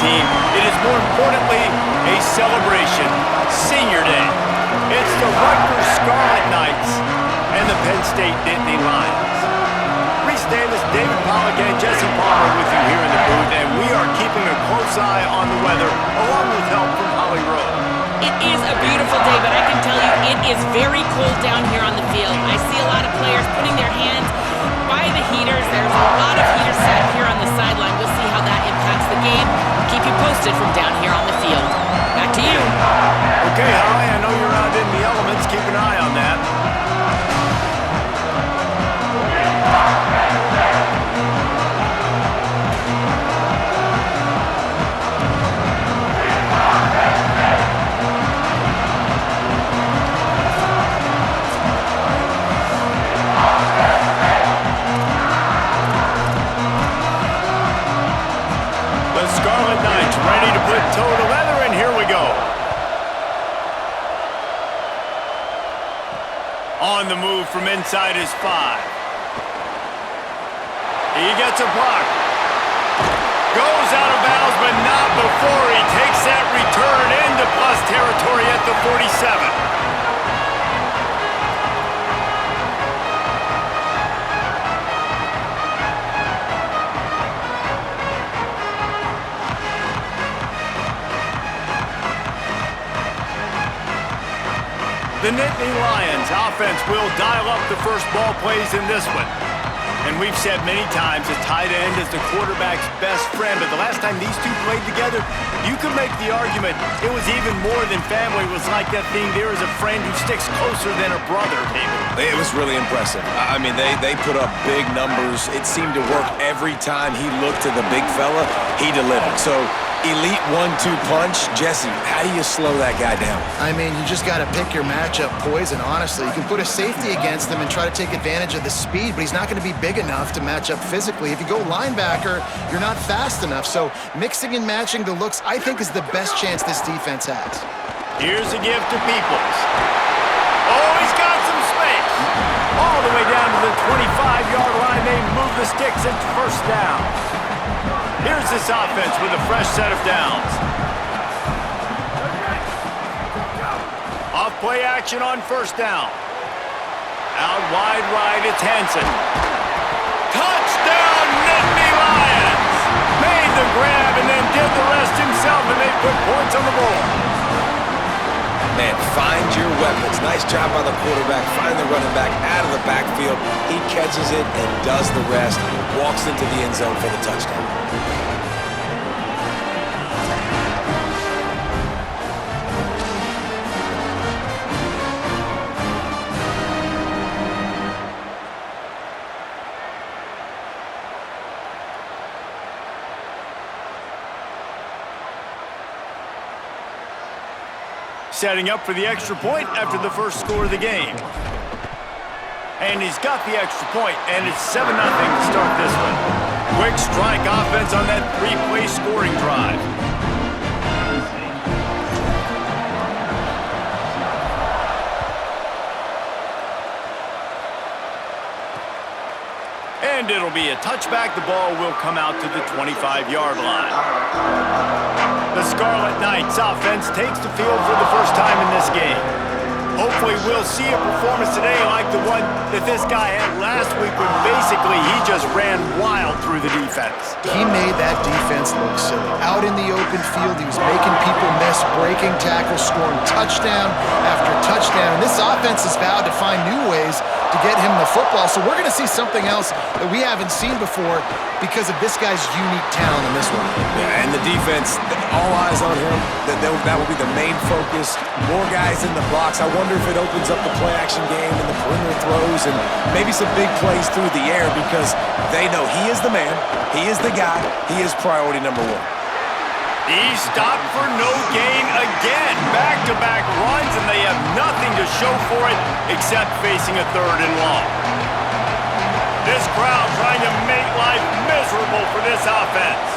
team. It is more importantly a celebration. Senior Day. It's the Rutgers Scarlet Knights and the Penn State Nittany Lions. Reese Davis, David Pollack, and Jesse Palmer with you here in the booth, and we are keeping a close eye on the weather, along with help from Holly Rowe. It is a beautiful day, but I can tell you it is very cold down here on the field. I see a lot of players putting their hands by the heaters. There's a lot of heaters set here on the sideline. We'll see how that impacts the game. We'll keep you posted from down here on the field. Back to you. Okay, Holly, I know you're out in the elements. Keep an eye on that. Scarlet Knights ready to put toe to leather, and here we go. On the move from inside his 5. He gets a block. Goes out of bounds, but not before he takes that return into plus territory at the 47. The Nittany Lions offense will dial up the first ball plays in this one. And we've said many times a tight end is the quarterback's best friend, but the last time these two played together, you could make the argument it was even more than family. It was like that thing, there is a friend who sticks closer than a brother, David. It was really impressive. I mean, they put up big numbers. It seemed to work every time he looked to the big fella, he delivered. So, elite 1-2 punch. Jesse, how do you slow that guy down? I mean, you just got to pick your matchup poison, honestly. You can put a safety against him and try to take advantage of the speed, but he's not going to be big enough to match up physically. If you go linebacker, you're not fast enough. So mixing and matching the looks, I think, is the best chance this defense has. Here's a give to Peoples. Oh, he's got some space. All the way down to the 25-yard line. They move the sticks into first down. Here's this offense with a fresh set of downs. Off play action on first down. Out wide right, it's Hansen. Touchdown, Nittany Lions! Made the grab and then did the rest himself, and they put points on the board. Man, find your weapons. Nice job by the quarterback. Find the running back out of the backfield. He catches it and does the rest. Walks into the end zone for the touchdown. Setting up for the extra point after the first score of the game. And he's got the extra point, and it's 7-0 to start this one. Quick strike offense on that 3-play scoring drive. And it'll be a touchback. The ball will come out to the 25-yard line. The Scarlet Knights offense takes the field for the first time in this game. Hopefully we'll see a performance today like the one that this guy had last week when basically he just ran wild through the defense. He made that defense look silly. Out in the open field, he was making people miss, breaking tackles, scoring touchdown after touchdown. And this offense has vowed to find new ways to get him the football. So we're going to see something else that we haven't seen before because of this guy's unique talent in this one. Yeah, and the defense, all eyes on him. That will be the main focus. More guys in the box. I wonder if it opens up the play-action game and the perimeter throws and maybe some big plays through the air because they know he is the man, he is the guy, he is priority number one. He stopped for no gain again. Back-to-back runs, and they have nothing to show for it except facing a 3rd and long. This crowd trying to make life miserable for this offense.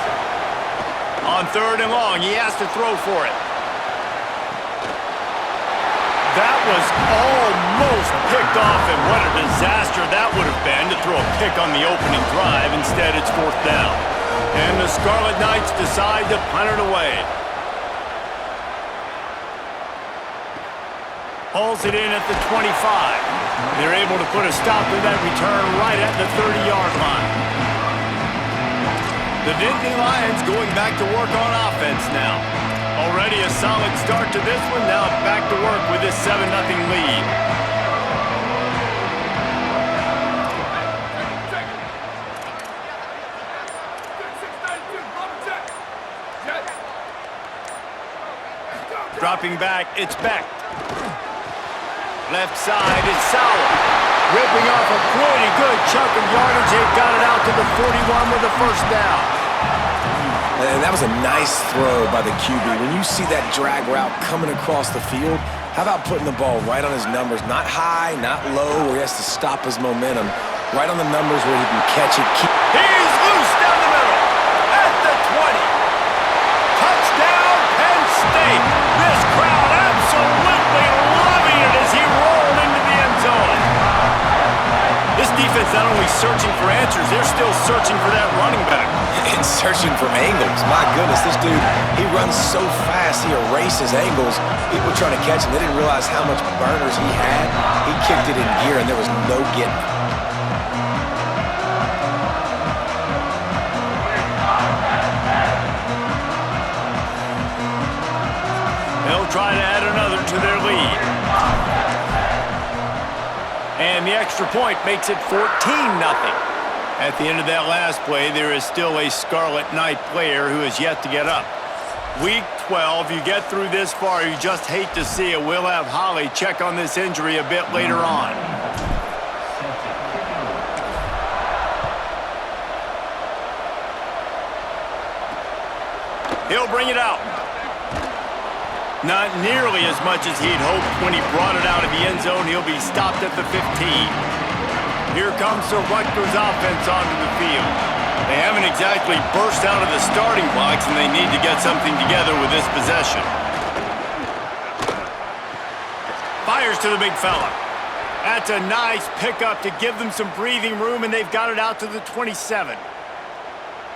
On 3rd and long, he has to throw for it. That was almost picked off, and what a disaster that would have been to throw a pick on the opening drive. Instead, it's 4th down. And the Scarlet Knights decide to punt it away. Hauls it in at the 25. They're able to put a stop to that return right at the 30-yard line. The Nittany Lions going back to work on offense now. Already a solid start to this one. Now back to work with this 7-0 lead. Dropping back, it's Beck. Left side is Sauer. Ripping off a pretty good chunk of yardage. They've got it out to the 41 with a first down. And that was a nice throw by the QB. When you see that drag route coming across the field, how about putting the ball right on his numbers? Not high, not low, where he has to stop his momentum. Right on the numbers where he can catch it. He's loose down the middle at the 20. Touchdown, Penn State. This crowd absolutely loving it as he rolled into the end zone. This defense not only searching for answers, they're still searching for that running back. And searching for angles. My goodness, this dude, he runs so fast, he erases angles. People trying to catch him, they didn't realize how much burners he had. He kicked it in gear, and there was no getting it. They'll try to add another to their lead. And the extra point makes it 14-0. At the end of that last play, there is still a Scarlet Knight player who is yet to get up. Week 12, you get through this far, you just hate to see it. We'll have Holly check on this injury a bit later on. He'll bring it out. Not nearly as much as he'd hoped when he brought it out of the end zone. He'll be stopped at the 15. Here comes the RUTGERS offense onto the field. They haven't exactly burst out of the starting blocks, and they need to get something together with this possession. Fires to the big fella. That's a nice pickup to give them some breathing room, and they've got it out to the 27.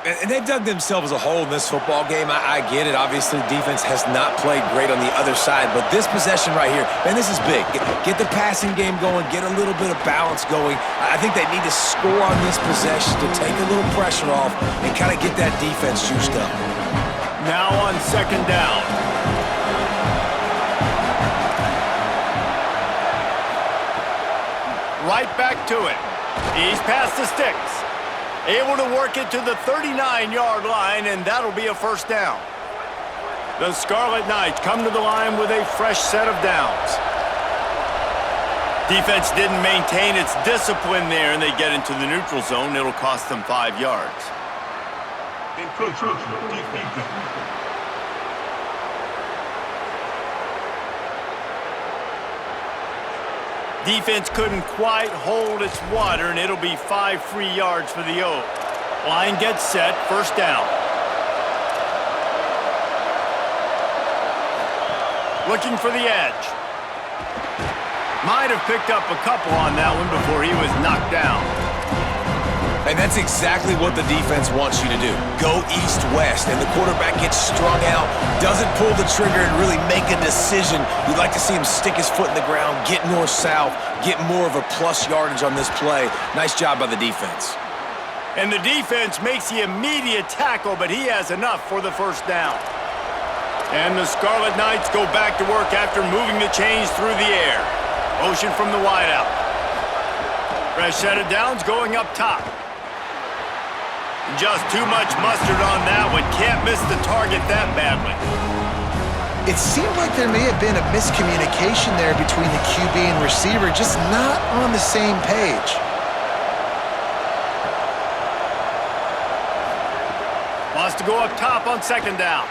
And they've dug themselves a hole in this football game. I get it. Obviously, defense has not played great on the other side. But this possession right here, man, this is big. Get the passing game going. Get a little bit of balance going. I think they need to score on this possession to take a little pressure off and kind of get that defense juiced up. Now on second down. Right back to it. He's past the sticks. Able to work it to the 39-yard line, and that'll be a first down. The Scarlet Knights come to the line with a fresh set of downs. Defense didn't maintain its discipline there, and they get into the neutral zone. It'll cost them 5 yards. Defense couldn't quite hold its water, and it'll be 5 free yards for the O's. Line gets set, first down. Looking for the edge. Might have picked up a couple on that one before he was knocked down. And that's exactly what the defense wants you to do. Go east-west, and the quarterback gets strung out, doesn't pull the trigger and really make a decision. You'd like to see him stick his foot in the ground, get north-south, get more of a plus yardage on this play. Nice job by the defense. And the defense makes the immediate tackle, but he has enough for the first down. And the Scarlet Knights go back to work after moving the chains through the air. Motion from the wideout. Fresh set of downs going up top. Just too much mustard on that one. Can't miss the target that badly. It seemed like there may have been a miscommunication there between the QB and receiver, just not on the same page. Wants to go up top on second down.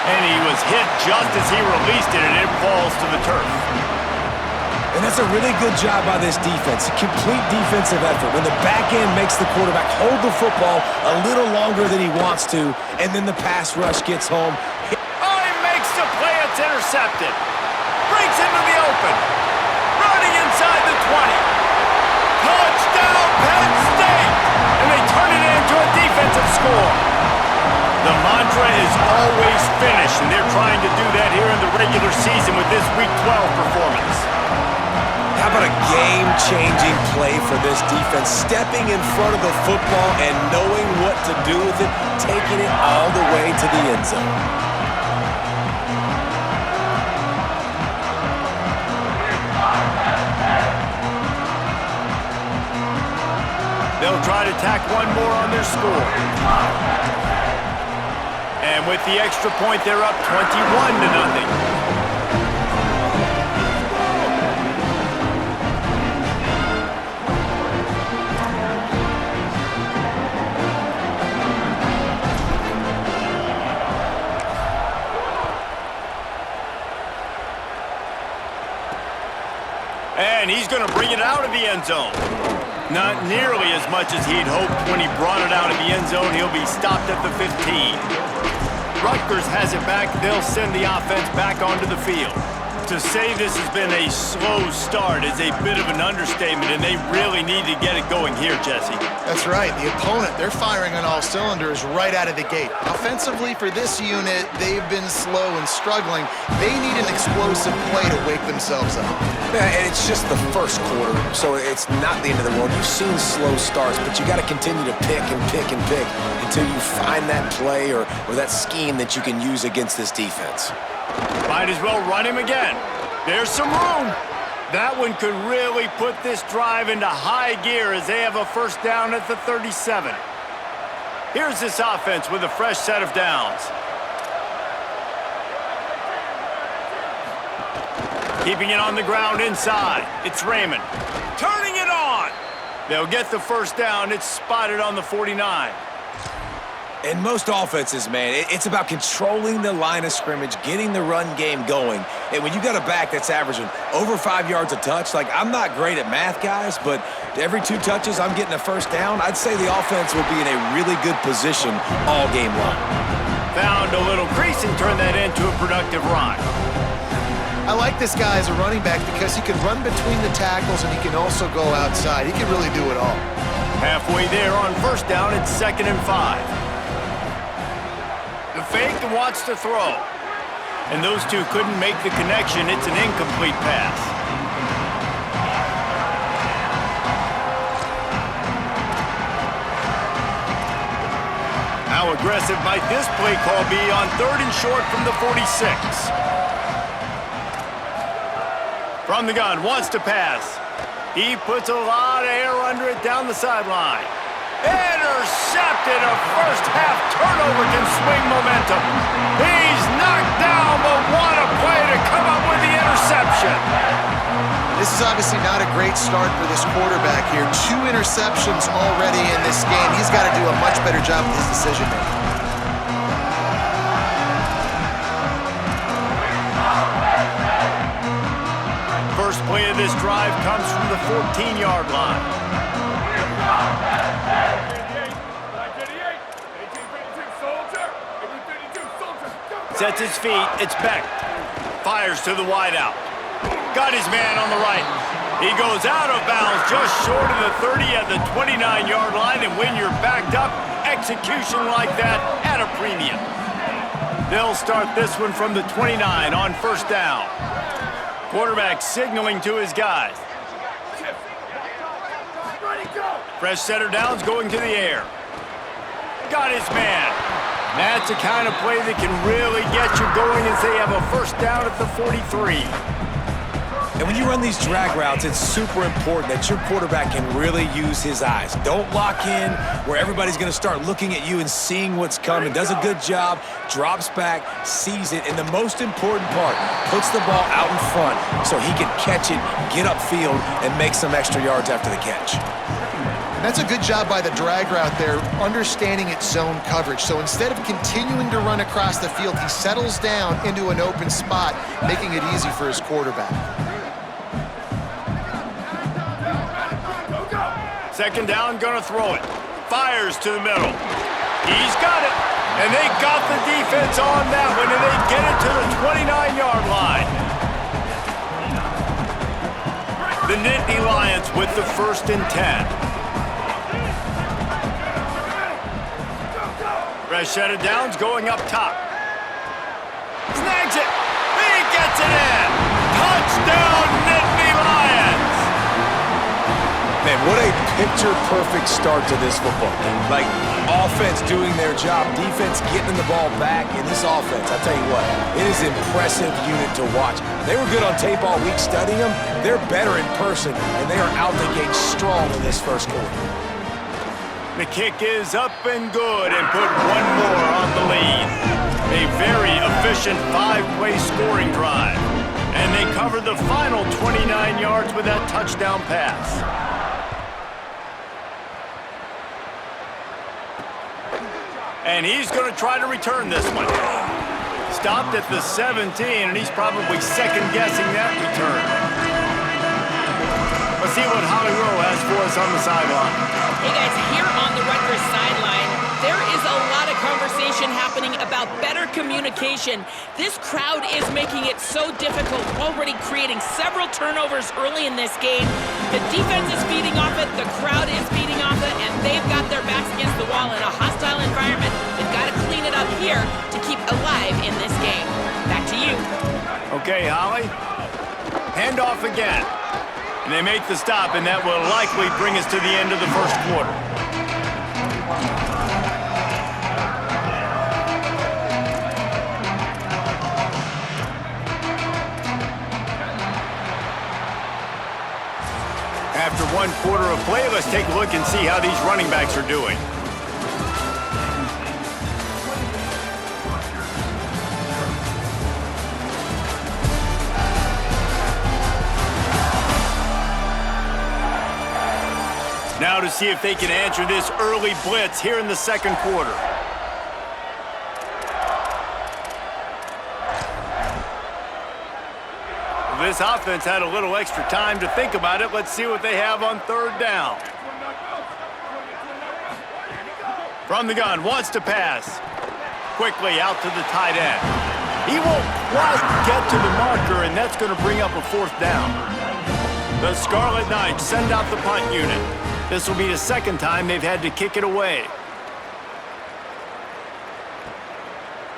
And he was hit just as he released it, and it falls to the turf. And that's a really good job by this defense. A complete defensive effort. When the back end makes the quarterback hold the football a little longer than he wants to, and then the pass rush gets home. Oh, he makes the play. It's intercepted. Breaks into the open. Running inside the 20. Touchdown, Penn State! And they turn it into a defense mantra is always finish, and they're trying to do that here in the regular season with this Week 12 performance. How about a game-changing play for this defense? Stepping in front of the football and knowing what to do with it, taking it all the way to the end zone. They'll try to tack one more on their score. And with the extra point, they're up 21-0. And he's going to bring it out of the end zone. Not nearly as much as he'd hoped when he brought it out of the end zone. He'll be stopped at the 15. Rutgers has it back. They'll send the offense back onto the field. To say this has been a slow start is a bit of an understatement, and they really need to get it going here, Jesse. That's right. The opponent, they're firing on all cylinders right out of the gate. Offensively, for this unit, they've been slow and struggling. They need an explosive play to wake themselves up. Yeah, and it's just the first quarter, so it's not the end of the world. You've seen slow starts, but you got to continue to pick and pick and pick until you find that play or that scheme that you can use against this defense. Might as well run him again. There's some room. That one could really put this drive into high gear as they have a first down at the 37. Here's this offense with a fresh set of downs. Keeping it on the ground inside. It's Raymond. Turning it on. They'll get the first down. It's spotted on the 49. In most offenses, man, it's about controlling the line of scrimmage, getting the run game going. And when you got a back that's averaging over 5 yards a touch, like, I'm not great at math, guys, but every 2 touches I'm getting a first down, I'd say the offense will be in a really good position all game long. Found a little crease and turned that into a productive run. I like this guy as a running back because he can run between the tackles and he can also go outside. He can really do it all. Halfway there on first down, it's 2nd and 5. The fake and wants to throw. And those two couldn't make the connection. It's an incomplete pass. How aggressive might this play call be on 3rd and short from the 46? From the gun, wants to pass. He puts a lot of air under it down the sideline. Intercepted. A first-half turnover can swing momentum. He's knocked down, but what a play to come up with the interception. This is obviously not a great start for this quarterback here. 2 interceptions already in this game. He's got to do a much better job with his decision-making. First play of this drive comes from the 14-yard line. Sets his feet, it's Beck. Fires to the wideout. Got his man on the right. He goes out of bounds just short of the 30 at the 29-yard line, and when you're backed up, execution like that at a premium. They'll start this one from the 29 on first down. Quarterback signaling to his guys. Fresh setter downs going to the air. Got his man. That's the kind of play that can really get you going as they have a first down at the 43. And when you run these drag routes, it's super important that your quarterback can really use his eyes. Don't lock in where everybody's going to start looking at you and seeing what's coming. Does a good job, drops back, sees it, and the most important part, puts the ball out in front so he can catch it, get upfield, and make some extra yards after the catch. And that's a good job by the drag route there, understanding its zone coverage. So instead of continuing to run across the field, he settles down into an open spot, making it easy for his quarterback. Second down, gonna throw it. Fires to the middle. He's got it. And they got the defense on that one, and they get it to the 29-yard line. The Nittany Lions with the 1st and 10. Fresh set of downs going up top. Snags it. He gets it in. Touchdown, Nittany Lions. Man, what a picture-perfect start to this football game. Like, offense doing their job, defense getting the ball back, and this offense, I tell you what, it is an impressive unit to watch. They were good on tape all week studying them. They're better in person, and they are out the gate strong in this first quarter. The kick is up and good and put one more on the lead. A very efficient 5-play scoring drive. And they cover the final 29 yards with that touchdown pass. And he's going to try to return this one. Stopped at the 17, and he's probably second-guessing that return. Let's see what Holly Rowe has for us on the sideline. Hey guys, here on the Rutgers sideline, there is a lot of conversation happening about better communication. This crowd is making it so difficult, already creating several turnovers early in this game. The defense is feeding off it, the crowd is feeding off it, and they've got their backs against the wall in a hostile environment. They've got to clean it up here to keep alive in this game. Back to you. Okay, Holly. Hand off again. And they make the stop, and that will likely bring us to the end of the first quarter. After one quarter of play, let's take a look and see how these running backs are doing. Now to see if they can answer this early blitz here in the second quarter. This offense had a little extra time to think about it. Let's see what they have on third down. From the gun, wants to pass. Quickly out to the tight end. He won't quite get to the marker, and that's going to bring up a fourth down. The Scarlet Knights send out the punt unit. This will be the second time they've had to kick it away.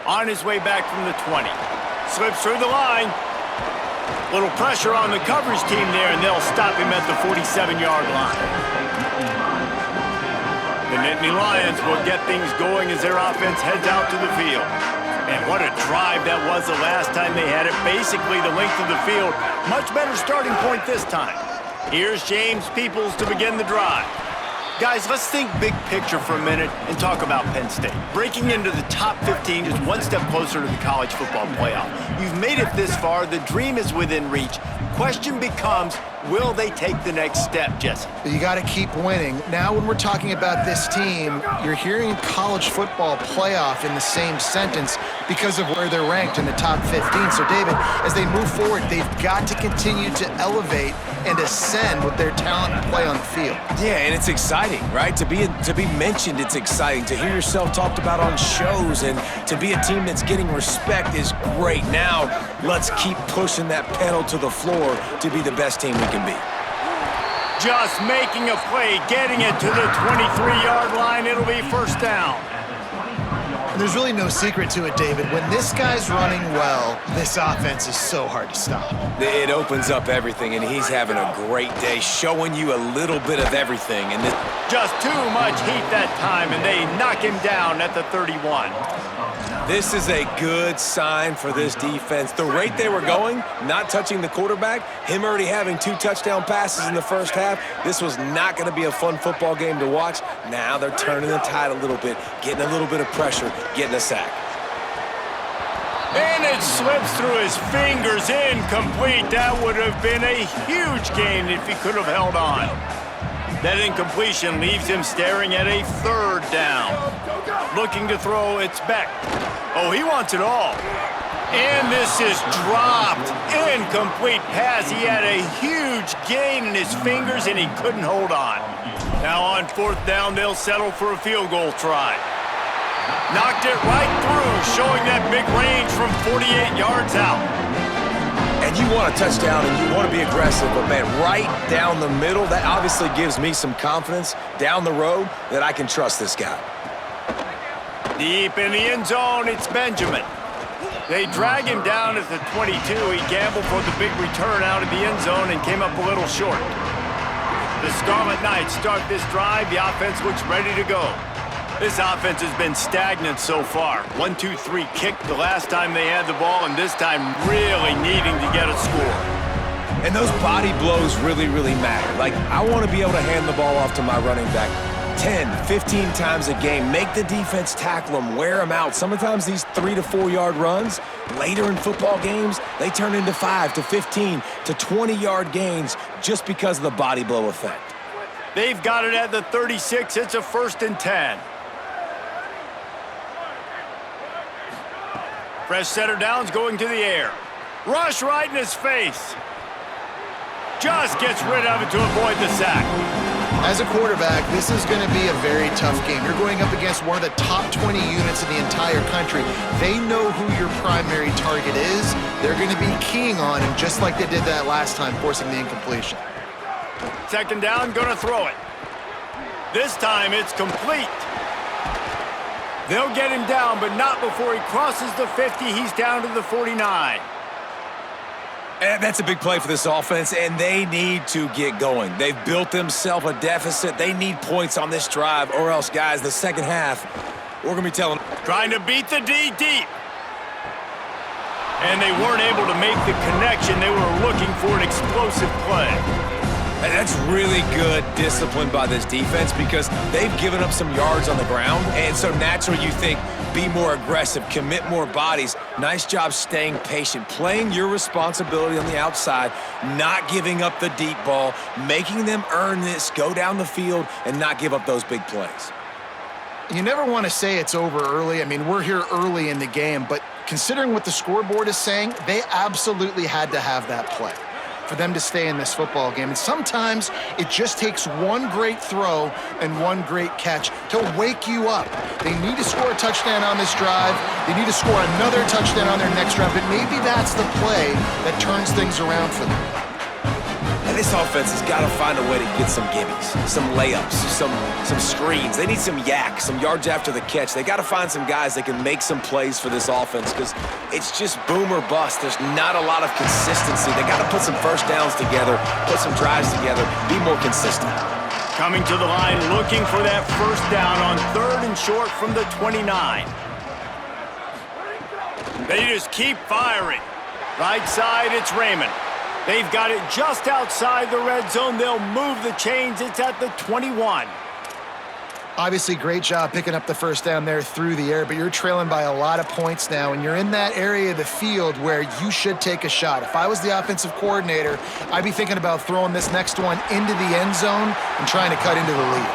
On his way back from the 20. Slips through the line. Little pressure on the coverage team there, and they'll stop him at the 47-yard line. The Nittany Lions will get things going as their offense heads out to the field. And what a drive that was the last time they had it. Basically the length of the field. Much better starting point this time. Here's James Peoples to begin the drive. Guys, let's think big picture for a minute and talk about Penn State. Breaking into the top 15 is one step closer to the college football playoff. You've made it this far. The dream is within reach. Question becomes, will they take the next step, Jesse? You got to keep winning. Now when we're talking about this team, you're hearing college football playoff in the same sentence because of where they're ranked in the top 15. So, David, as they move forward, they've got to continue to elevate and ascend with their talent and play on the field. Yeah, and it's exciting, right? To be mentioned, it's exciting. To hear yourself talked about on shows and to be a team that's getting respect is great. Now, let's keep pushing that pedal to the floor to be the best team we can be. Just making a play, getting it to the 23-yard line. It'll be first down. And there's really no secret to it, David. When this guy's running well, this offense is so hard to stop. It opens up everything, and he's having a great day, showing you a little bit of everything. And just too much heat that time, and they knock him down at the 31. This is a good sign for this defense. The rate they were going, not touching the quarterback, him already having 2 touchdown passes in the first half, this was not going to be a fun football game to watch. Now they're turning the tide a little bit, getting a little bit of pressure, getting a sack. And it slips through his fingers, incomplete. That would have been a huge gain if he could have held on. That incompletion leaves him staring at a third down. Looking to throw, it's Beck. Oh, he wants it all. And this is dropped. Incomplete pass. He had a huge gain in his fingers, and he couldn't hold on. Now on fourth down, they'll settle for a field goal try. Knocked it right through, showing that big range from 48 yards out. And you want a touchdown and you want to be aggressive, but man, right down the middle, that obviously gives me some confidence down the road that I can trust this guy. Deep in the end zone, it's Benjamin. They drag him down at the 22. He gambled for the big return out of the end zone and came up a little short. The Scarlet Knights start this drive. The offense looks ready to go. This offense has been stagnant so far. 1-2-3 kick the last time they had the ball, and this time really needing to get a score. And those body blows really, really matter. Like, I want to be able to hand the ball off to my running back 10, 15 times a game. Make the defense tackle them, wear them out. Sometimes these 3 to 4 yard runs, later in football games, they turn into 5 to 15 to 20 yard gains just because of the body blow effect. They've got it at the 36. It's a 1st and 10. Fresh setter downs going to the air. Rush right in his face. Just gets rid of it to avoid the sack. As a quarterback, this is going to be a very tough game. You're going up against one of the top 20 units in the entire country. They know who your primary target is. They're going to be keying on him just like they did that last time, forcing the incompletion. 2nd down, going to throw it. This time it's complete. They'll get him down, but not before he crosses the 50. He's down to the 49. And that's a big play for this offense, and they need to get going. They've built themselves a deficit. They need points on this drive, or else, guys, the second half, we're going to be telling them. Trying to beat the D deep. And they weren't able to make the connection. They were looking for an explosive play. And that's really good discipline by this defense because they've given up some yards on the ground, and so naturally you think, be more aggressive, commit more bodies. Nice job staying patient, playing your responsibility on the outside, not giving up the deep ball, making them earn this, go down the field, and not give up those big plays. You never want to say it's over early. I mean, we're here early in the game, but considering what the scoreboard is saying, they absolutely had to have that play for them to stay in this football game. And sometimes it just takes one great throw and one great catch to wake you up. They need to score a touchdown on this drive. They need to score another touchdown on their next drive, but maybe that's the play that turns things around for them. And this offense has got to find a way to get some gimmies, some layups, some screens. They need some yak, some yards after the catch. They got to find some guys that can make some plays for this offense because it's just boom or bust. There's not a lot of consistency. They got to put some first downs together, put some drives together, be more consistent. Coming to the line, looking for that 1st down on 3rd and short from the 29. They just keep firing. Right side, it's Raymond. They've got it just outside the red zone. They'll move the chains. It's at the 21. Obviously, great job picking up the 1st down there through the air, but you're trailing by a lot of points now, and you're in that area of the field where you should take a shot. If I was the offensive coordinator, I'd be thinking about throwing this next one into the end zone and trying to cut into the lead.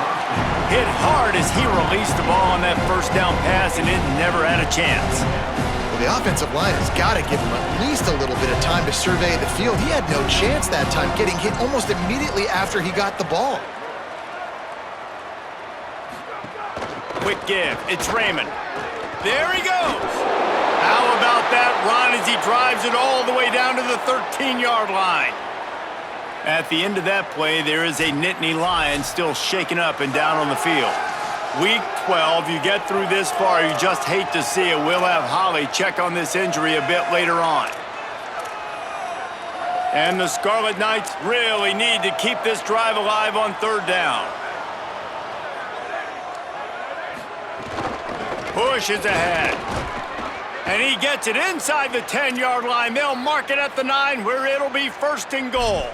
Hit hard as he released the ball on that 1st down pass, and it never had a chance. Well, the offensive line has got to give him at least a little bit of time to survey the field. He had no chance that time, getting hit almost immediately after he got the ball. Quick give. It's Raymond. There he goes. How about that run as he drives it all the way down to the 13-yard line? At the end of that play, there is a Nittany Lion still shaking up and down on the field. Week 12, you get through this far, you just hate to see it. We'll have Holly check on this injury a bit later on. And the Scarlet Knights really need to keep this drive alive on 3rd down. Push is ahead. And he gets it inside the 10-yard line. They'll mark it at the 9 where it'll be 1st and goal.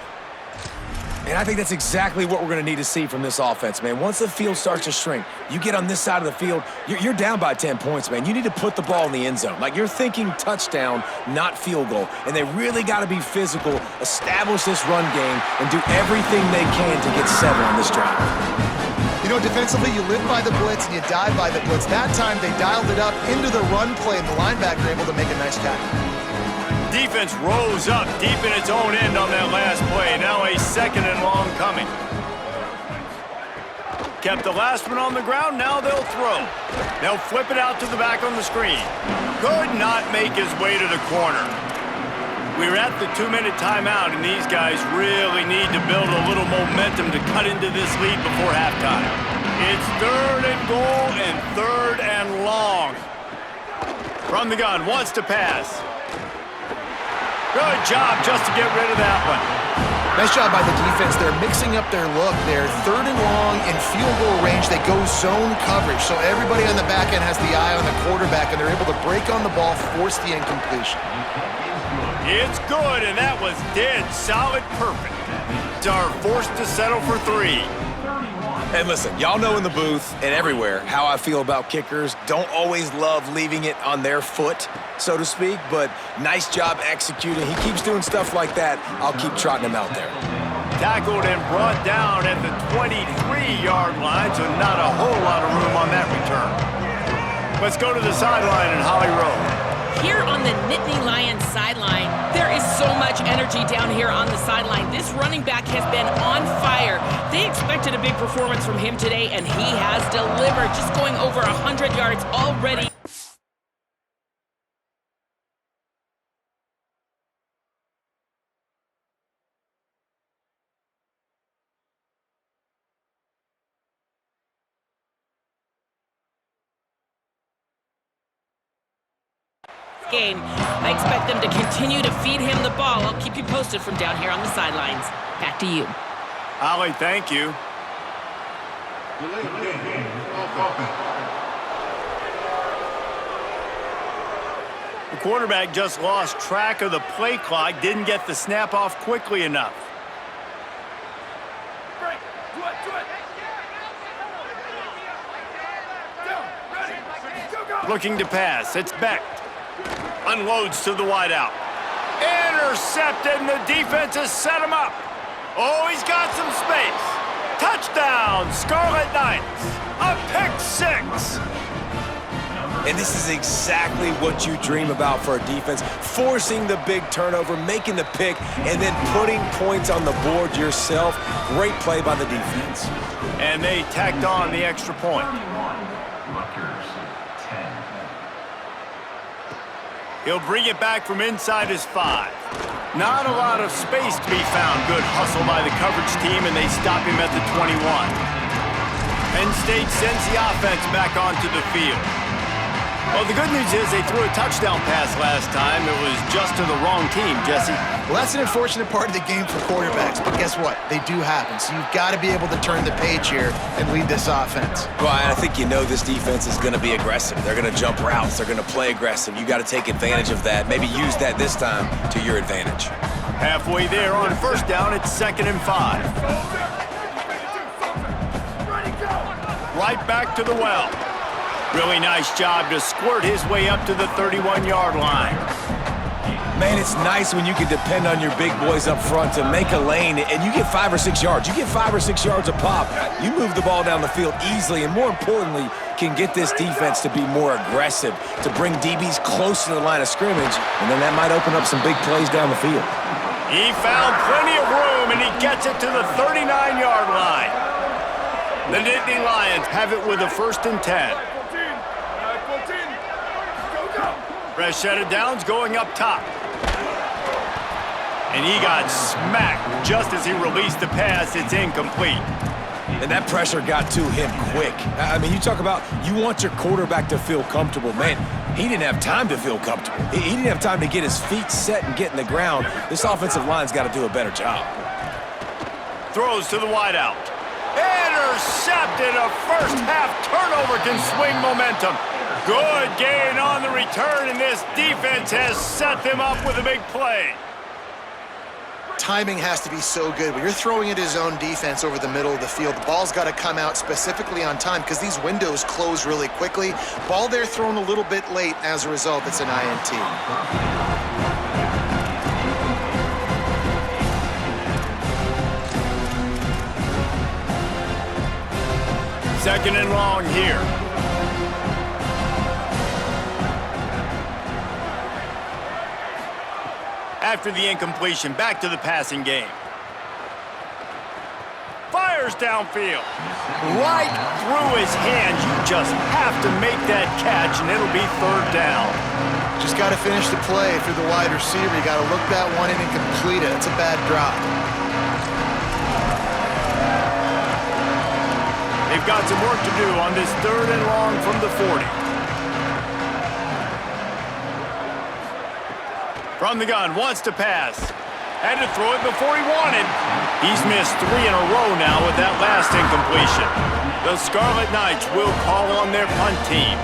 And I think that's exactly what we're going to need to see from this offense, man. Once the field starts to shrink, you get on this side of the field, you're down by 10 points, man. You need to put the ball in the end zone. Like, you're thinking touchdown, not field goal. And they really got to be physical, establish this run game, and do everything they can to get 7 on this drive. You know, defensively, you live by the blitz and you die by the blitz. That time, they dialed it up into the run play, and the linebacker able to make a nice tackle. Defense rose up deep in its own end on that last play. Now a 2nd and long coming. Kept the last one on the ground. Now they'll throw. They'll flip it out to the back on the screen. Could not make his way to the corner. We're at the 2-minute timeout, and these guys really need to build a little momentum to cut into this lead before halftime. It's 3rd and goal and 3rd and long. From the gun, wants to pass. Good job just to get rid of that one. Nice job by the defense. They're mixing up their look. They're 3rd and long in field goal range. They go zone coverage, so everybody on the back end has the eye on the quarterback, and they're able to break on the ball, force the incompletion. It's good, and that was dead solid perfect. Are forced to settle for 3. And listen, y'all know in the booth and everywhere how I feel about kickers. Don't always love leaving it on their foot, so to speak, but nice job executing. He keeps doing stuff like that. I'll keep trotting him out there. Tackled and brought down at the 23-yard line, so not a whole lot of room on that return. Let's go to the sideline in Holly Rowe. Here on the Nittany Lions sideline, there is so much energy down here on the sideline. This running back has been on fire. They expected a big performance from him today, and he has delivered, just going over 100 yards already. Game. I expect them to continue to feed him the ball. I'll keep you posted from down here on the sidelines. Back to you. Holly, thank you. The quarterback just lost track of the play clock, didn't get the snap off quickly enough. Looking to pass, it's Beck. Unloads to the wideout. Intercepted, and the defense has set him up. Oh, he's got some space. Touchdown, Scarlet Knights. A pick 6. And this is exactly what you dream about for a defense. Forcing the big turnover, making the pick, and then putting points on the board yourself. Great play by the defense. And they tacked on the extra point. He'll bring it back from inside his 5. Not a lot of space to be found. Good hustle by the coverage team, and they stop him at the 21. Penn State sends the offense back onto the field. Well, the good news is they threw a touchdown pass last time. It was just to the wrong team, Jesse. Well, that's an unfortunate part of the game for quarterbacks, but guess what? They do happen, so you've got to be able to turn the page here and lead this offense. Well, I think you know this defense is going to be aggressive. They're going to jump routes. They're going to play aggressive. You got to take advantage of that. Maybe use that this time to your advantage. Halfway there on first down, it's 2nd and 5. Right back to the well. Really nice job to squirt his way up to the 31-yard line. Man, it's nice when you can depend on your big boys up front to make a lane, and you get 5 or 6 yards. You get 5 or 6 yards a pop. You move the ball down the field easily, and more importantly, can get this defense to be more aggressive, to bring DBs close to the line of scrimmage, and then that might open up some big plays down the field. He found plenty of room, and he gets it to the 39-yard line. The Nittany Lions have it with a 1st and 10. Fresh set of downs going up top. And he got smacked just as he released the pass. It's incomplete. And that pressure got to him quick. I mean, you talk about you want your quarterback to feel comfortable. Man, he didn't have time to feel comfortable. He didn't have time to get his feet set and get in the ground. This offensive line's got to do a better job. Throws to the wideout. Intercepted. A first-half turnover can swing momentum. Good gain on the return, and this defense has set them up with a big play. Timing has to be so good. When you're throwing at his own defense over the middle of the field, the ball's got to come out specifically on time because these windows close really quickly. Ball there thrown a little bit late. As a result, it's an INT. 2nd and long here. After the incompletion, back to the passing game. Fires downfield. Right through his hands. You just have to make that catch, and it'll be 3rd down. Just got to finish the play. If you're the wide receiver, you got to look that one in and complete it. It's a bad drop. They they've got some work to do on this 3rd and long from the 40. From the gun, wants to pass. Had to throw it before he wanted. He's missed 3 in a row now with that last incompletion. The Scarlet Knights will call on their punt team.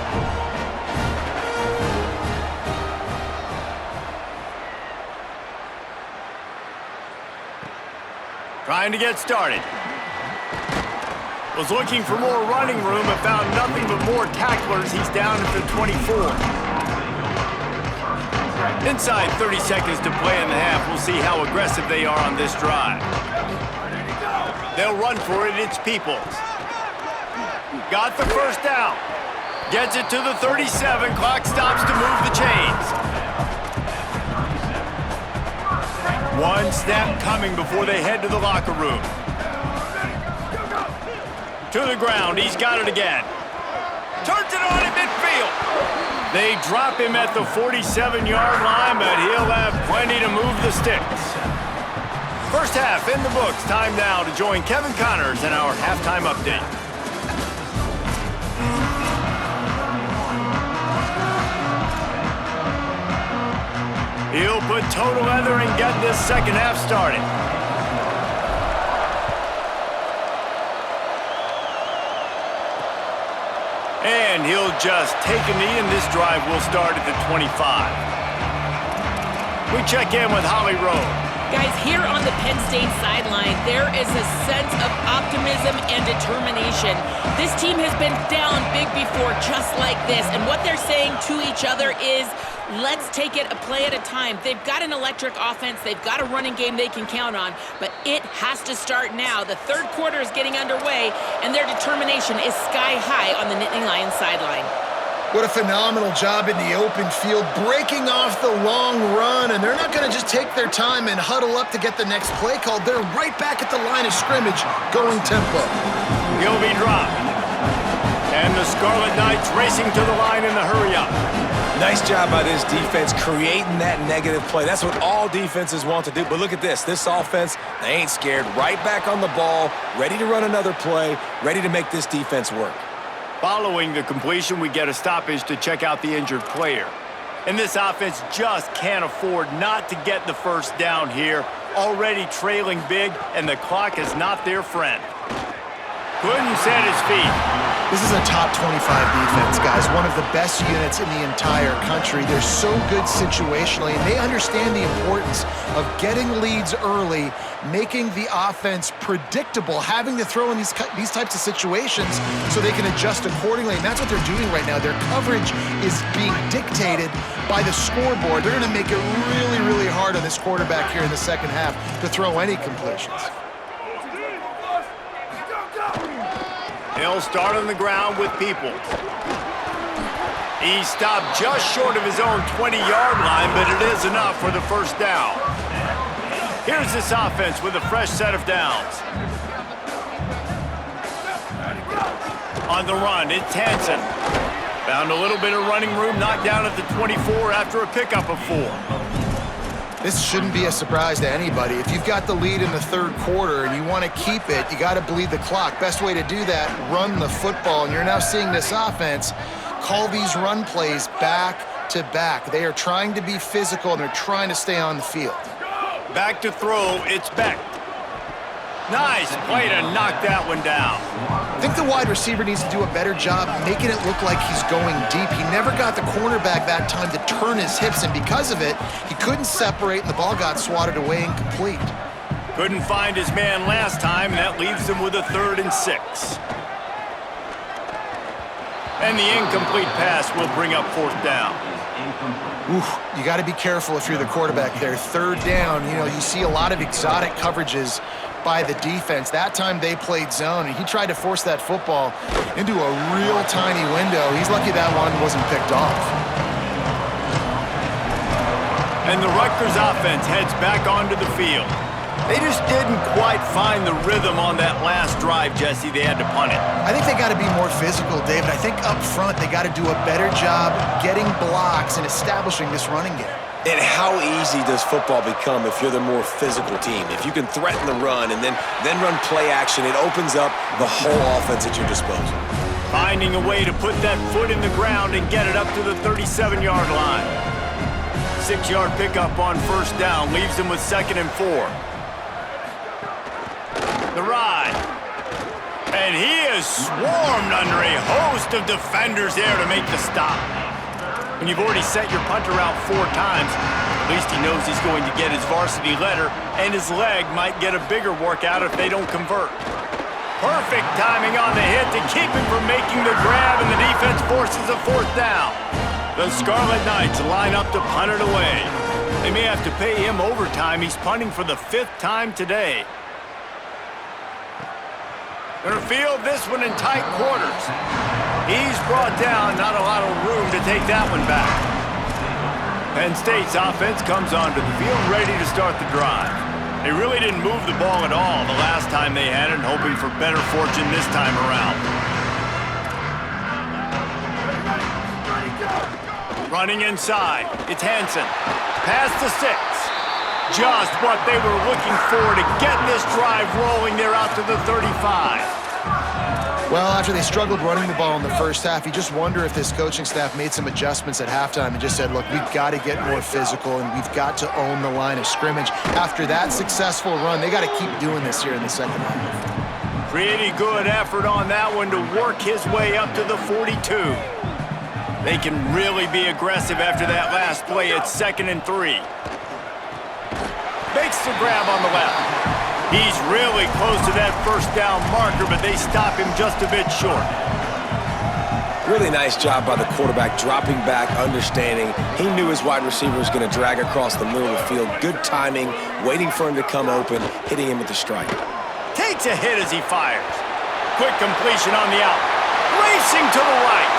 Trying to get started. Was looking for more running room and found nothing but more tacklers. He's down at the 24. Inside 30 seconds to play in the half. We'll see how aggressive they are on this drive. They'll run for it. It's Peoples. Got the first down. Gets it to the 37. Clock stops to move the chains. One snap coming before they head to the locker room. To the ground. He's got it again. Turns it on at midfield. They drop him at the 47-yard line, but he'll have plenty to move the sticks. First half in the books. Time now to join Kevin Connors in our halftime update. He'll put toe to leather and get this second half started. And he'll just take a knee, and this drive will start at the 25. We check in with Holly Rowe. Guys, here on the Penn State sideline, there is a sense of optimism and determination. This team has been down big before, just like this. And what they're saying to each other is, let's take it a play at a time. They've got an electric offense. They've got a running game they can count on, but it has to start now. The third quarter is getting underway, and their determination is sky high on the Nittany Lions sideline. What a phenomenal job in the open field, breaking off the long run, and they're not going to just take their time and huddle up to get the next play called. They're right back at the line of scrimmage, going tempo. He'll be dropped. And the Scarlet Knights racing to the line in the hurry-up. Nice job by this defense creating that negative play. That's what all defenses want to do. But look at this. This offense, they ain't scared. Right back on the ball, ready to run another play, ready to make this defense work. Following the completion, we get a stoppage to check out the injured player. And this offense just can't afford not to get the first down here. Already trailing big, and the clock is not their friend. Couldn't set his feet. This is a top 25 defense, guys. One of the best units in the entire country. They're so good situationally, and they understand the importance of getting leads early, making the offense predictable, having to throw in these types of situations so they can adjust accordingly. And that's what they're doing right now. Their coverage is being dictated by the scoreboard. They're going to make it really, really hard on this quarterback here in the second half to throw any completions. He'll start on the ground with Peoples. He stopped just short of his own 20-yard line, but it is enough for the first down. Here's this offense with a fresh set of downs. On the run, it's Hansen. Found a little bit of running room, knocked down at the 24 after a pickup of 4. This shouldn't be a surprise to anybody. If you've got the lead in the third quarter and you want to keep it, you got to bleed the clock. Best way to do that, run the football. And you're now seeing this offense call these run plays back to back. They are trying to be physical, and they're trying to stay on the field. Back to throw, it's Beck. Nice play to knock that one down. I think the wide receiver needs to do a better job making it look like he's going deep. He never got the cornerback that time to turn his hips, and because of it, he couldn't separate, and the ball got swatted away incomplete. Couldn't find his man last time, and that leaves him with a 3rd and 6. And the incomplete pass will bring up 4th down. Oof, you got to be careful if you're the quarterback there. 3rd down, you see a lot of exotic coverages by the defense. That time they played zone, and he tried to force that football into a real tiny window. He's lucky that one wasn't picked off. And the Rutgers offense heads back onto the field. They just didn't quite find the rhythm on that last drive, Jesse. They had to punt it. I think they got to be more physical, David. I think up front they got to do a better job getting blocks and establishing this running game. And how easy does football become if you're the more physical team? If you can threaten the run and then run play action, it opens up the whole offense at your disposal. Finding a way to put that foot in the ground and get it up to the 37-yard line. 6-yard pickup on first down leaves them with 2nd and 4. The ride. And he is swarmed under a host of defenders there to make the stop. When you've already set your punter out 4 times, at least he knows he's going to get his varsity letter, and his leg might get a bigger workout if they don't convert. Perfect timing on the hit to keep him from making the grab, and the defense forces a 4th down. The Scarlet Knights line up to punt it away. They may have to pay him overtime. He's punting for the 5th time today. Gonna field this one in tight quarters. He's brought down, not a lot of room to take that one back. Penn State's offense comes onto the field ready to start the drive. They really didn't move the ball at all the last time they had it, hoping for better fortune this time around. Running inside, it's Hansen. Pass to 6. Just what they were looking for to get this drive rolling. They're out to the 35. Well, after they struggled running the ball in the first half, you just wonder if this coaching staff made some adjustments at halftime and just said, look, we've got to get more physical and we've got to own the line of scrimmage. After that successful run, they got to keep doing this here in the second half. Pretty good effort on that one to work his way up to the 42. They can really be aggressive after that last play. It's 2nd and 3. Makes the grab on the left. He's really close to that first down marker, but they stop him just a bit short. Really nice job by the quarterback, dropping back, understanding. He knew his wide receiver was going to drag across the middle of the field. Good timing, waiting for him to come open, hitting him with the strike. Takes a hit as he fires. Quick completion on the out. Racing to the right.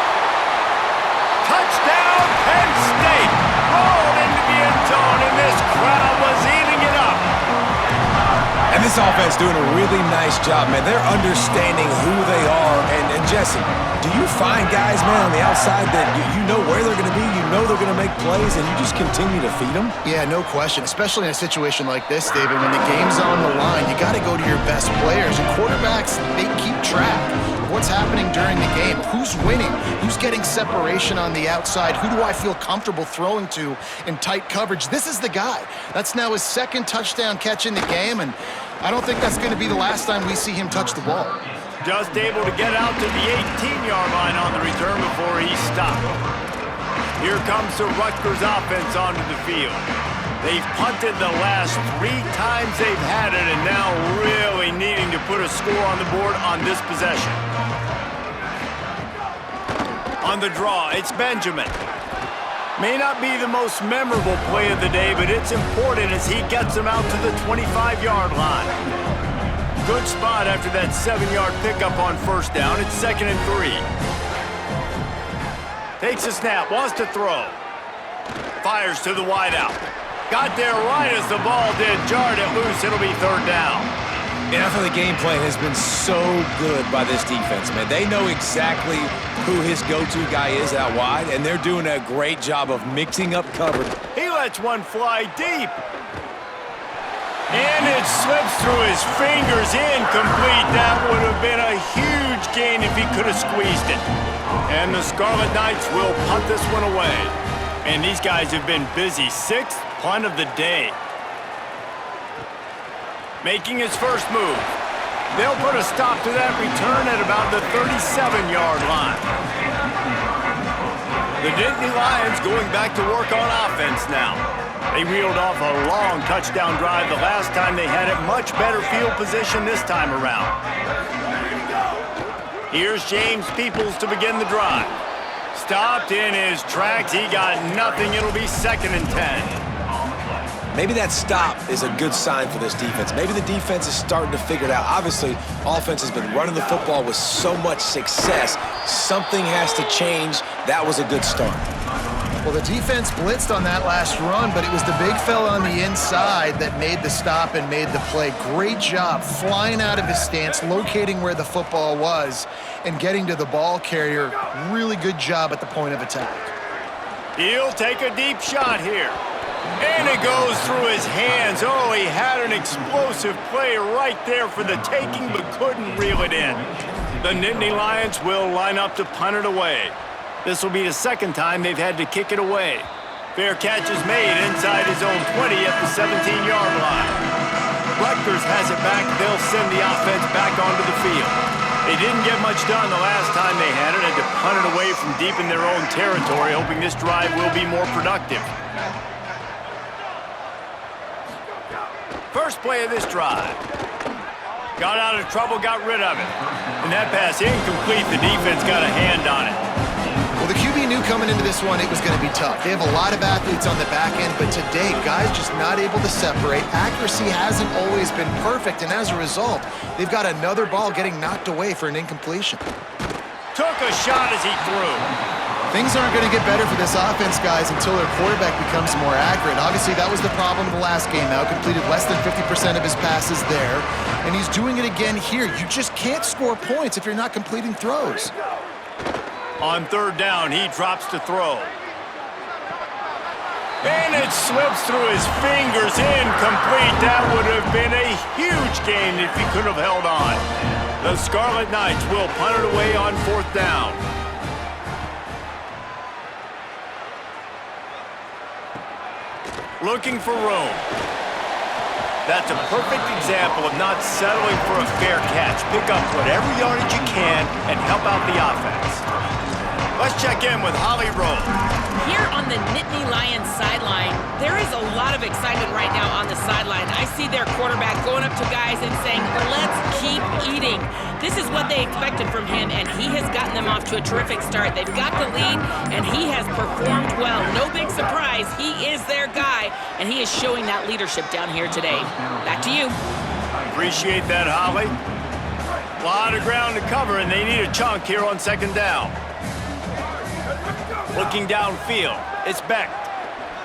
Touchdown, Penn State. Rolled into the end zone, and this crowd was eating it up. And this offense doing a really nice job, man. They're understanding who they are. And Jesse, do you find guys, man, on the outside that you know where they're going to be, you know they're going to make plays, and you just continue to feed them? Yeah, no question, especially in a situation like this, David. When the game's on the line, you got to go to your best players. And quarterbacks, they keep track of what's happening during the game. Who's winning? Who's getting separation on the outside? Who do I feel comfortable throwing to in tight coverage? This is the guy. That's now his 2nd touchdown catch in the game, and I don't think that's going to be the last time we see him touch the ball. Just able to get out to the 18-yard line on the return before he stopped. Here comes the Rutgers offense onto the field. They've punted the last 3 times they've had it, and now really needing to put a score on the board on this possession. On the draw, it's Benjamin. May not be the most memorable play of the day, but it's important as he gets them out to the 25-yard line. Good spot after that 7-yard pickup on first down. It's 2nd and 3. Takes a snap, wants to throw. Fires to the wideout. Got there right as the ball did. Jarred it loose. It'll be 3rd down. And I feel the game plan has been so good by this defense, man. They know exactly who his go-to guy is out wide, and they're doing a great job of mixing up coverage. He lets one fly deep. And it slips through his fingers, incomplete. That would have been a huge gain if he could have squeezed it. And the Scarlet Knights will punt this one away. And these guys have been busy. 6th punt of the day. Making his first move. They'll put a stop to that return at about the 37-yard line. The Nittany Lions going back to work on offense now. They reeled off a long touchdown drive the last time they had it. Much better field position this time around. Here's James Peoples to begin the drive. Stopped in his tracks. He got nothing. It'll be 2nd and 10. Maybe that stop is a good sign for this defense. Maybe the defense is starting to figure it out. Obviously, offense has been running the football with so much success. Something has to change. That was a good start. Well, the defense blitzed on that last run, but it was the big fella on the inside that made the stop and made the play. Great job flying out of his stance, locating where the football was, and getting to the ball carrier. Really good job at the point of attack. He'll take a deep shot here. And it goes through his hands. Oh, he had an explosive play right there for the taking, but couldn't reel it in. The Nittany Lions will line up to punt it away. This will be the second time they've had to kick it away. Fair catch is made inside his own 20 at the 17-yard line. Rutgers has it back. They'll send the offense back onto the field. They didn't get much done the last time they had it, and to punt it away from deep in their own territory, hoping this drive will be more productive. First play of this drive. Got out of trouble, got rid of it. And that pass incomplete. The defense got a hand on it. Well, the QB knew coming into this one it was going to be tough. They have a lot of athletes on the back end, but today, guys just not able to separate. Accuracy hasn't always been perfect, and as a result, they've got another ball getting knocked away for an incompletion. Took a shot as he threw. Things aren't going to get better for this offense, guys, until their quarterback becomes more accurate. Obviously, that was the problem the last game out. Completed less than 50% of his passes there, and he's doing it again here. You just can't score points if you're not completing throws. On third down, he drops to throw. And it slips through his fingers, incomplete. That would have been a huge gain if he could have held on. The Scarlet Knights will punt it away on fourth down. Looking for room. That's a perfect example of not settling for a fair catch. Pick up whatever yardage you can and help out the offense. Let's check in with Holly Rowe. Here on the Nittany Lions sideline, there is a lot of excitement right now on the sideline. I see their quarterback going up to guys and saying, let's keep eating. This is what they expected from him, and he has gotten them off to a terrific start. They've got the lead, and he has performed well. No big surprise. He is their guy, and he is showing that leadership down here today. Back to you. Appreciate that, Holly. A lot of ground to cover, and they need a chunk here on second down. Looking downfield, it's Beck.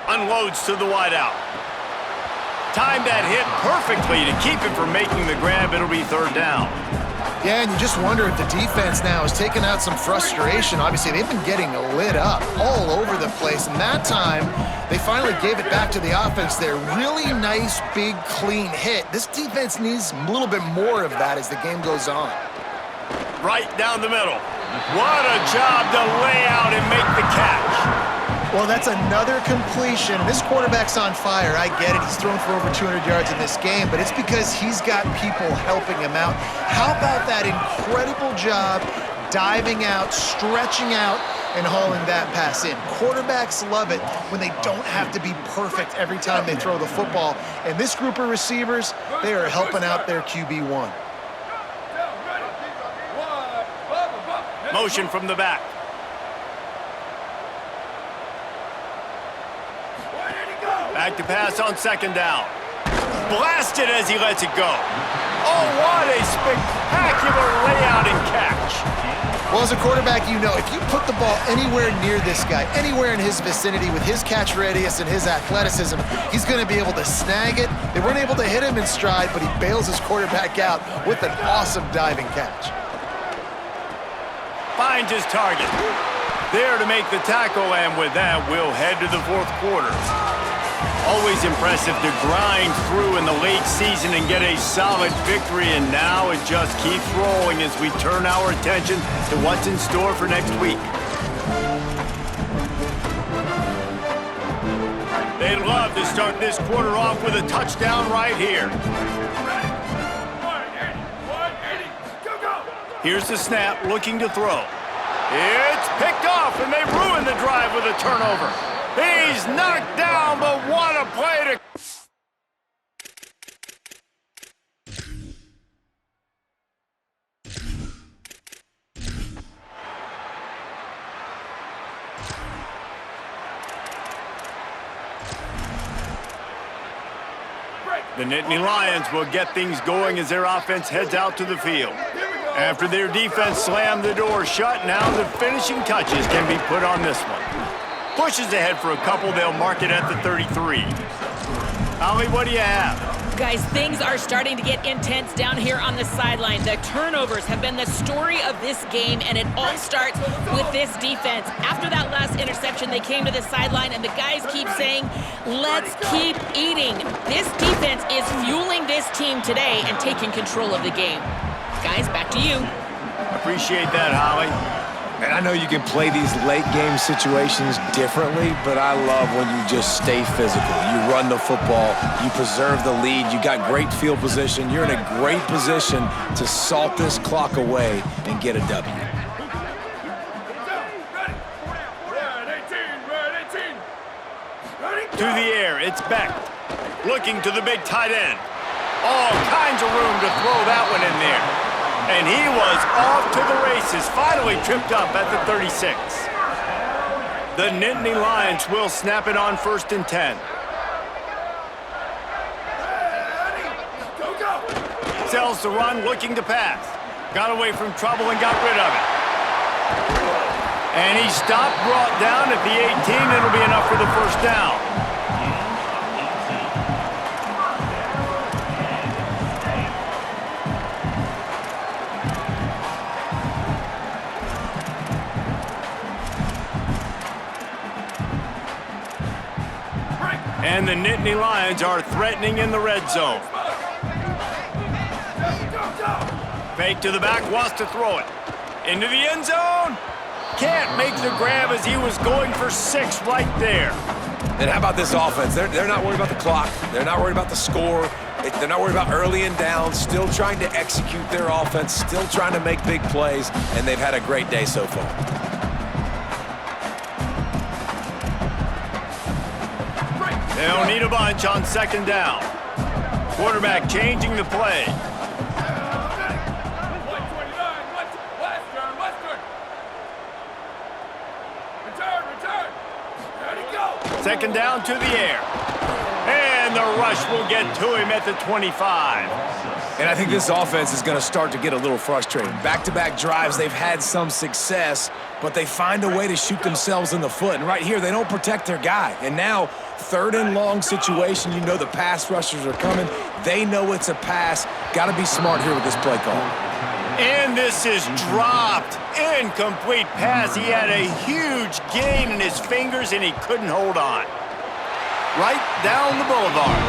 Unloads to the wideout. Timed that hit perfectly to keep him from making the grab. It'll be third down. Yeah, and you just wonder if the defense now is taking out some frustration. Obviously, they've been getting lit up all over the place, and that time, they finally gave it back to the offense there. Really nice, big, clean hit. This defense needs a little bit more of that as the game goes on. Right down the middle. What a job to lay out and make the catch. Well, that's another completion. This quarterback's on fire. I get it. He's thrown for over 200 yards in this game, but it's because he's got people helping him out. How about that incredible job diving out, stretching out, and hauling that pass in? Quarterbacks love it when they don't have to be perfect every time they throw the football. And this group of receivers, they are helping out their QB1. Motion from the back. Back to pass on second down. Blasted as he lets it go. Oh, what a spectacular layout and catch. Well, as a quarterback, you know, if you put the ball anywhere near this guy, anywhere in his vicinity with his catch radius and his athleticism, he's going to be able to snag it. They weren't able to hit him in stride, but he bails his quarterback out with an awesome diving catch. Finds his target. There to make the tackle, and with that, we'll head to the fourth quarter. Always impressive to grind through in the late season and get a solid victory, and now it just keeps rolling as we turn our attention to what's in store for next week. They'd love to start this quarter off with a touchdown right here. Here's the snap, looking to throw. It's picked off, and they ruin the drive with a turnover. He's knocked down, but what a play to... The Nittany Lions will get things going as their offense heads out to the field. After their defense slammed the door shut, now the finishing touches can be put on this one. Pushes ahead for a couple. They'll mark it at the 33. Ollie, what do you have? Guys, things are starting to get intense down here on the sideline. The turnovers have been the story of this game, and it all starts with this defense. After that last interception, they came to the sideline, and the guys keep saying, let's keep eating. This defense is fueling this team today and taking control of the game. Guys, back to you. Appreciate that, Holly. And I know you can play these late game situations differently, but I love when you just stay physical. You run the football, you preserve the lead, you got great field position, you're in a great position to salt this clock away and get a W. To the air, it's Beck. Looking to the big tight end. All kinds of room to throw that one in there. And he was off to the races, finally tripped up at the 36. The Nittany Lions will snap it on 1st and 10. Sells the run, looking to pass. Got away from trouble and got rid of it. And he stopped, brought down at the 18. It'll be enough for the first down. And the Nittany Lions are threatening in the red zone. Fake to the back, wants to throw it. Into the end zone. Can't make the grab as he was going for 6 right there. And how about this offense? They're not worried about the clock. They're not worried about the score. They're not worried about early and down. Still trying to execute their offense. Still trying to make big plays. And they've had a great day so far. They don't need a bunch on 2nd down. Quarterback changing the play. Second down to the air. And the rush will get to him at the 25. And I think this offense is going to start to get a little frustrating. Back-to-back drives, they've had some success, but they find a way to shoot themselves in the foot. And right here, they don't protect their guy. And now, 3rd and long situation, you know the pass rushers are coming. They know it's a pass. Got to be smart here with this play call. And this is dropped. Incomplete pass. He had a huge gain in his fingers, and he couldn't hold on. Right down the boulevard.